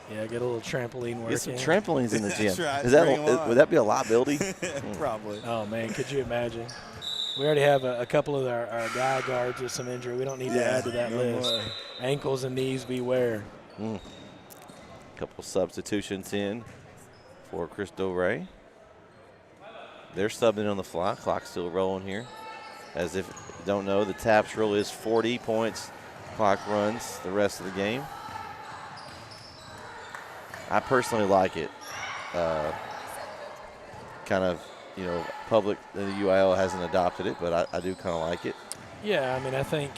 Yeah, get a little trampoline work. Get some trampolines in the gym. That's right. Would that be a liability? Probably. Oh, man, could you imagine? We already have a couple of our guy guards with some injury. We don't need to add to that list. More. Ankles and knees beware. Couple substitutions in for Cristo Ray. They're subbing on the fly. Clock's still rolling here. As if you don't know, the Taps rule is 40 points. Clock runs the rest of the game. I personally like it. Kind of, public, the UIL hasn't adopted it, but I do kind of like it. Yeah, I mean, I think,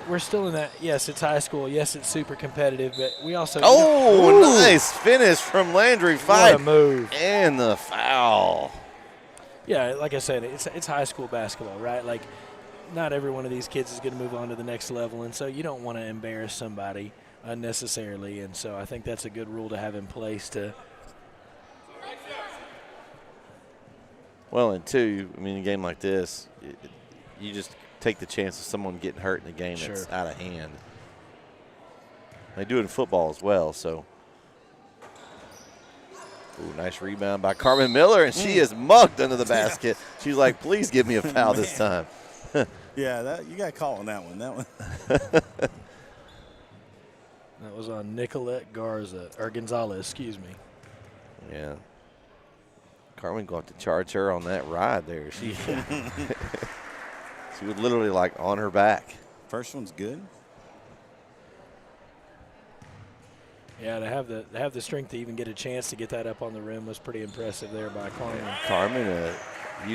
we're still in that, yes, it's high school. Yes, it's super competitive, but we also. Oh, nice finish from Landry Fight. What a move. And the foul. Yeah, like I said, it's high school basketball, right? Like, not every one of these kids is going to move on to the next level, and so you don't want to embarrass somebody unnecessarily, and so I think that's a good rule to have in place to. Well, and two, I mean, a game like this, you just take the chance of someone getting hurt in a game that's out of hand. They do it in football as well, so. Ooh, nice rebound by Carmen Miller, and she is mugged under the basket. She's like, please give me a foul this time. Yeah, you got to call on that one. That was on Nicolette Gonzalez, excuse me. Yeah. Carmen going to charge her on that ride there. She she was literally like on her back. First one's good. Yeah, to have the strength to even get a chance to get that up on the rim was pretty impressive there by Carmen. Carmen, a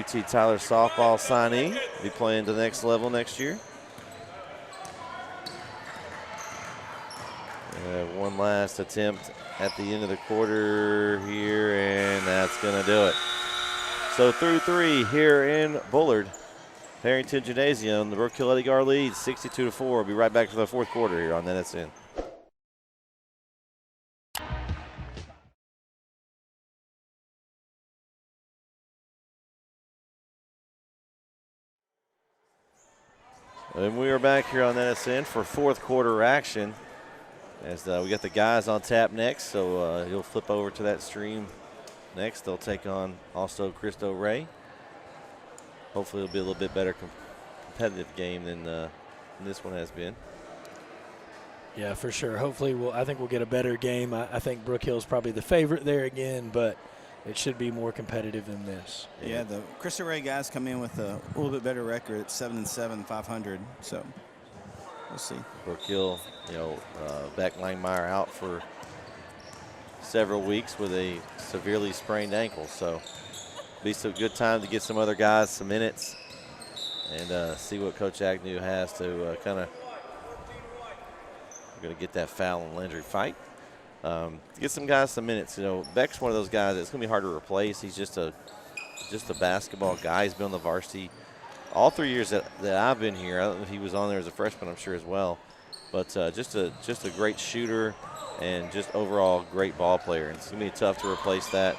UT Tyler softball signee, be playing to the next level next year. One last attempt at the end of the quarter here, and that's going to do it. So through 3 here in Bullard. Harrington Gymnasium, the Brook Hill Eddie Gar leads 62-4. We'll be right back for the fourth quarter here on NSN. And we are back here on NSN for fourth quarter action. As we got the guys on tap next, so he'll flip over to that stream next. They'll take on also Cristo Ray. Hopefully it'll be a little bit better competitive game than this one has been. Yeah, for sure. Hopefully, I think we'll get a better game. I think Brook Hill's probably the favorite there again, but it should be more competitive than this. Yeah, the Cristo Rey guys come in with a little bit better record at 7-7, 500. So we'll see. Brook Hill, Beck Langmeyer out for several weeks with a severely sprained ankle. So be some good time to get some other guys some minutes and see what Coach Agnew has to kind of. We're going to get that foul and Landry fight. Get some guys some minutes. Beck's one of those guys that's going to be hard to replace. He's just a basketball guy. He's been on the varsity all 3 years that I've been here. I don't know if he was on there as a freshman, I'm sure as well. But just a great shooter and just overall great ball player. And it's going to be tough to replace that.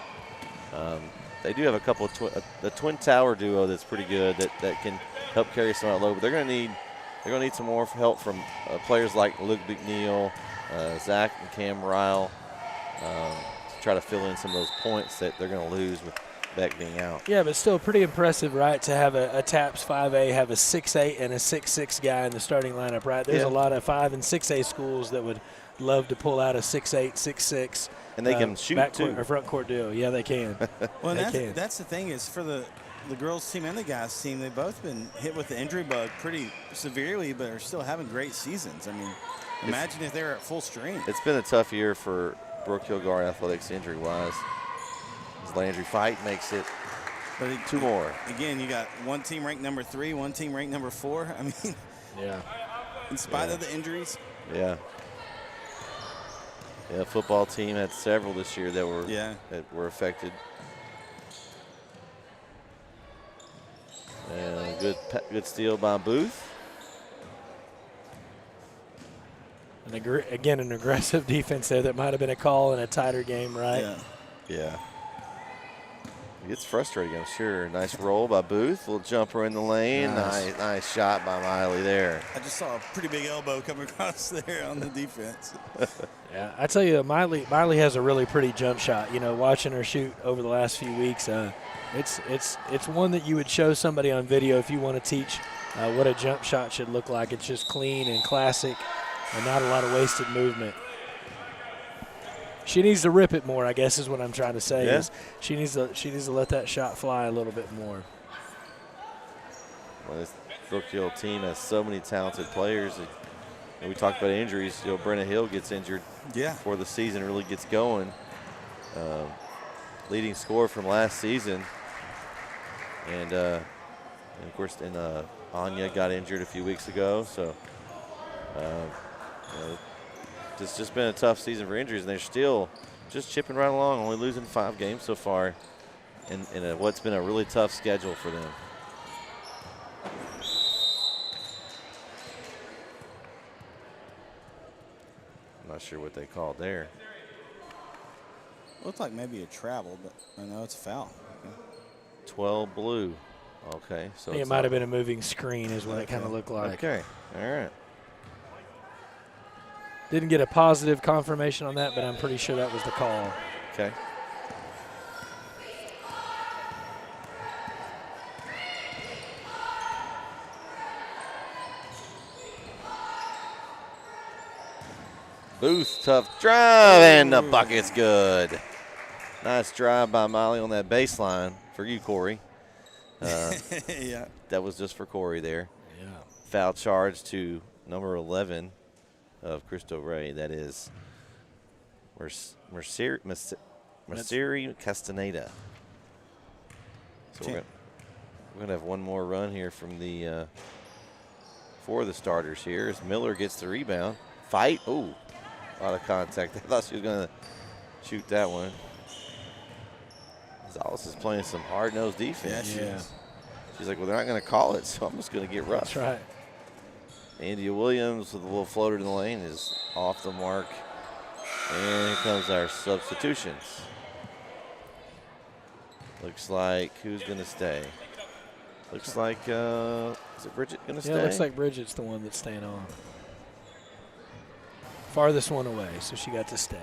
They do have a couple of the twin tower duo that's pretty good that can help carry some out low. But they're going to need some more help from players like Luke McNeil, Zach and Cam Ryle to try to fill in some of those points that they're going to lose with Beck being out. Yeah, but still pretty impressive, right, to have a TAPS 5A, have a 6'8" and a 6'6" guy in the starting lineup, right? There's a lot of 5 and 6A schools that would love to pull out a 6'8", 6'6". And they can shoot, too. Or front court duo. Yeah, they can. Well, that's the thing is for the girls' team and the guys' team, they've both been hit with the injury bug pretty severely, but are still having great seasons. I mean, imagine if they were at full strength. It's been a tough year for Brook Hill Guard Athletics injury-wise. His Landry fight makes it 2 more. Again, you got one team ranked number 3, one team ranked number 4. I mean, in spite of the injuries. Yeah. Yeah, football team had several this year that were affected. And good steal by Booth. And again, an aggressive defense there that might have been a call in a tighter game, right? Yeah. He gets frustrated, I'm sure. Nice roll by Booth. Little jumper in the lane. Nice shot by Miley there. I just saw a pretty big elbow come across there on the defense. Yeah, I tell you, Miley has a really pretty jump shot. Watching her shoot over the last few weeks, it's one that you would show somebody on video if you want to teach what a jump shot should look like. It's just clean and classic and not a lot of wasted movement. She needs to rip it more, I guess is what I'm trying to say. Is she needs to let that shot fly a little bit more. Well, this Brook Hill team has so many talented players. And we talked about injuries. Brenna Hill gets injured before the season really gets going. Leading scorer from last season. And of course, Anya got injured a few weeks ago. So it's just been a tough season for injuries, and they're still just chipping right along, only losing 5 games so far in what's been a really tough schedule for them. I'm not sure what they called there. Looked like maybe a travel, but I know it's a foul. 12 blue. Okay. So it might have been a moving screen is what it kind of looked like. Okay. All right. Didn't get a positive confirmation on that, but I'm pretty sure that was the call. Okay. Booth, tough drive, and the bucket's good. Nice drive by Miley on that baseline for you, Corey. Yeah. That was just for Corey there. Yeah. Foul charge to number 11 of Cristo Rey. That is Merceri Castaneda. So we're gonna have one more run here from the for the starters here as Miller gets the rebound. Fight. Ooh, a lot of contact. I thought she was gonna shoot that one. Gonzalez is playing some hard-nosed defense. Yeah. She's like, well, they're not gonna call it, so I'm just gonna get rough. That's right. Andy Williams with a little floater in the lane is off the mark. And here comes our substitutions. Looks like who's going to stay? Looks like, is it Bridget going to stay? Yeah, it looks like Bridget's the one that's staying on. Farthest one away, so she got to stay.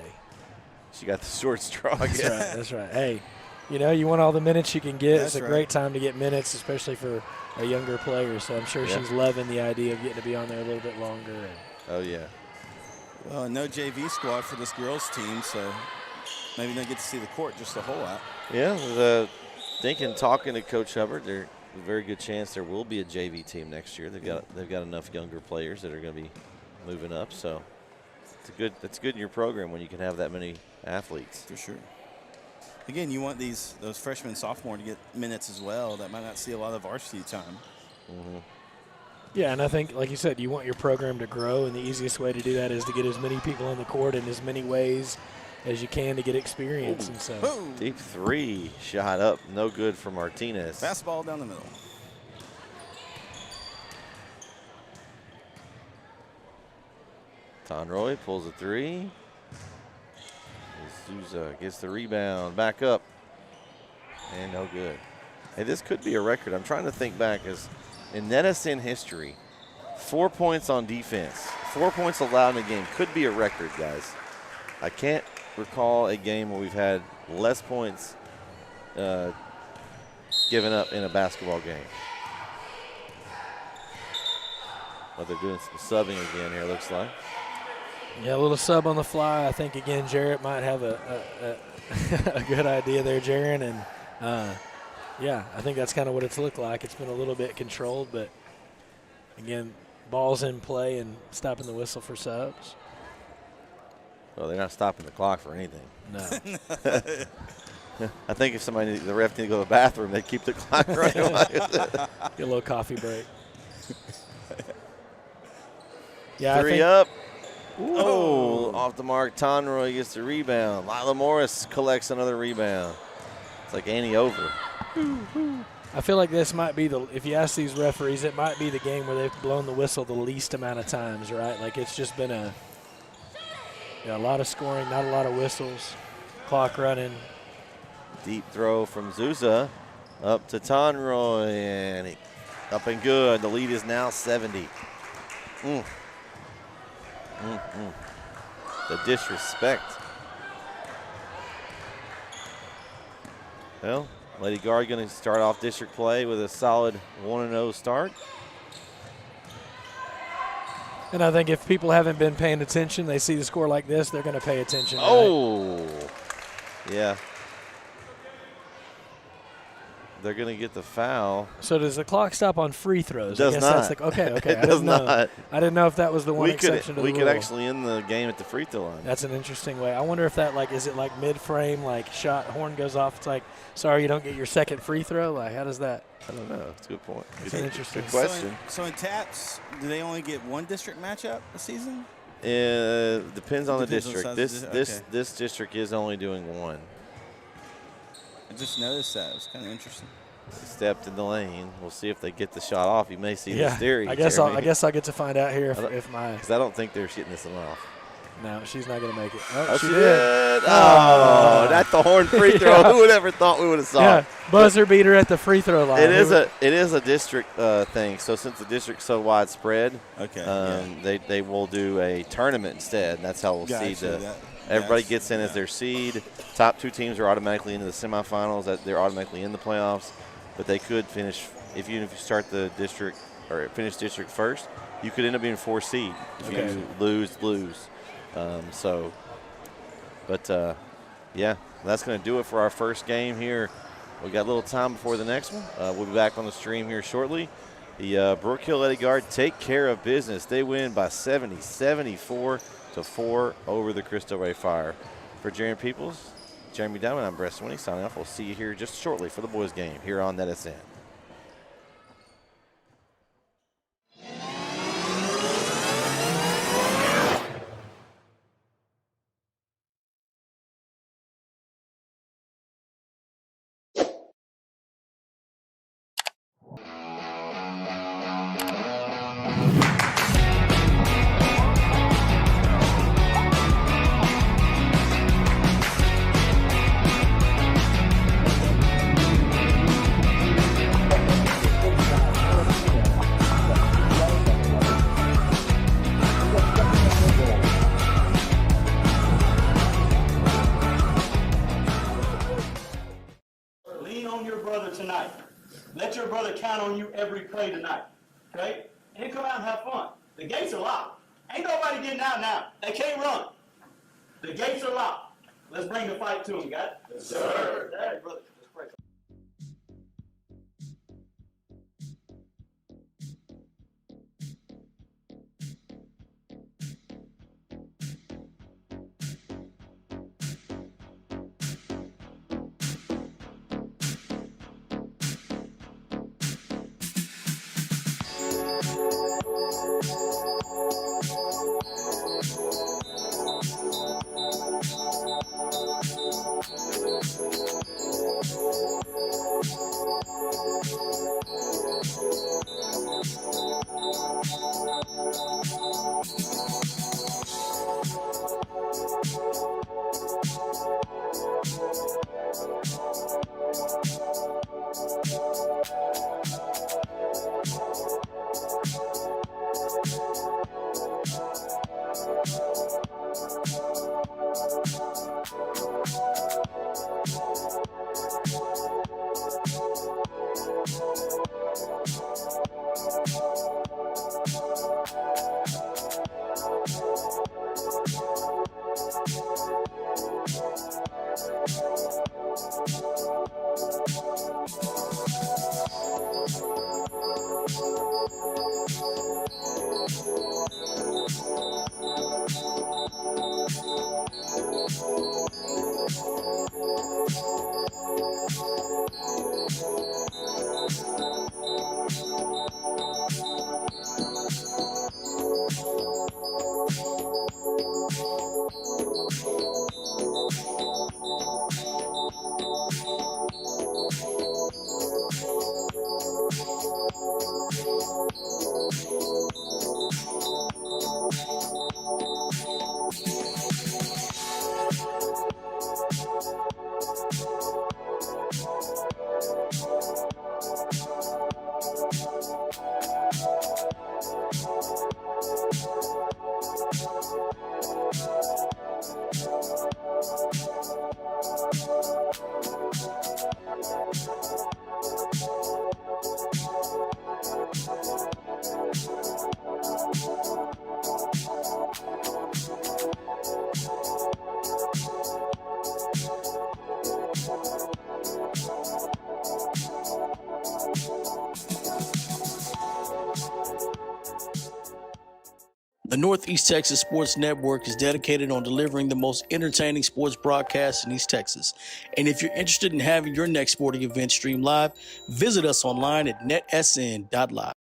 She got the short straw. That's right. Hey, you want all the minutes you can get. It's a great time to get minutes, especially for a younger player. So I'm sure she's loving the idea of getting to be on there a little bit longer. Oh, yeah. Well, no JV squad for this girls team, so maybe they get to see the court just a whole lot. Yeah, talking to Coach Hubbard, there's a very good chance there will be a JV team next year. They've got enough younger players that are going to be moving up, so it's good in your program when you can have that many athletes. For sure. Again, you want those freshmen, sophomore to get minutes as well. That might not see a lot of varsity time. Mm-hmm. Yeah, and I think, like you said, you want your program to grow, and the easiest way to do that is to get as many people on the court in as many ways as you can to get experience. And so, deep three shot up, no good for Martinez. Fastball down the middle. Conroy pulls a three. Souza gets the rebound, back up, and no good. Hey, this could be a record. I'm trying to think back as in Edison history, 4 points on defense, 4 points allowed in a game could be a record, guys. I can't recall a game where we've had less points given up in a basketball game. But they're doing some subbing again here, looks like. yeah, a little sub on the fly. I think, again, Jarrett might have a good idea there, Jaron. And, yeah, I think that's kind of what it's looked like. It's been a little bit controlled, but, again, ball's in play and stopping the whistle for subs. Well, they're not stopping the clock for anything. No. I think if the ref didn't go to the bathroom, they'd keep the clock running. Get a little coffee break. Yeah, Three up. Oh, off the mark. Tonroy gets the rebound. Lila Morris collects another rebound. It's like Annie over. I feel like this might be if you ask these referees, it might be the game where they've blown the whistle the least amount of times, right? Like it's just been a lot of scoring, not a lot of whistles, clock running. Deep throw from Souza up to Tonroy, and up and good. The lead is now 70. The disrespect. Well, Lady Guard going to start off district play with a solid 1-0 start. And I think if people haven't been paying attention, they see the score like this, they're going to pay attention. Oh, right? Yeah. They're going to get the foul. So does the clock stop on free throws? Does I guess not. That's okay. It does not. I didn't know if that was the one exception to the rule. We could actually end the game at the free throw line. That's an interesting way. I wonder if that, is it like mid-frame, shot, horn goes off, it's like, sorry, you don't get your second free throw? Like, how does that? I don't know. It's a good point. It's an interesting question. So in TAPS, do they only get one district matchup a season? Depends on the district. On this district is only doing one. I just noticed that. It was kind of interesting. They stepped in the lane. We'll see if they get the shot off. You may see this theory. I guess I'll get to find out here if my. Because I don't think they're shooting this one off. No, she's not going to make it. Oh, she did. Oh, that's the horn free throw. Who would ever thought we would have saw? Yeah, buzzer beater at the free throw line. It is a district thing. So since the district's so widespread, they will do a tournament instead. That's how we'll seed everybody gets in as their seed. Top two teams are automatically into the semifinals. They're automatically in the playoffs. But they could finish if you start the district or finish district first. You could end up being 4 seed if you lose. Yeah, that's going to do it for our first game here. We got a little time before the next one. We'll be back on the stream here shortly. The Brook Hill Lady Guard take care of business. They win by 74-4 over the Cristo Ray Fire. For Jeremy Peoples, Jeremy Diamond, I'm Brett Swinney signing off. We'll see you here just shortly for the boys' game here on NetSN. Tonight. Let your brother count on you every play tonight. Okay? And then come out and have fun. The gates are locked. Ain't nobody getting out now. They can't run. The gates are locked. Let's bring the fight to them, guys. Yes, sir. All right, brother. Let's pray. The Northeast Texas Sports Network is dedicated on delivering the most entertaining sports broadcasts in East Texas. And if you're interested in having your next sporting event streamed live, visit us online at netsn.live.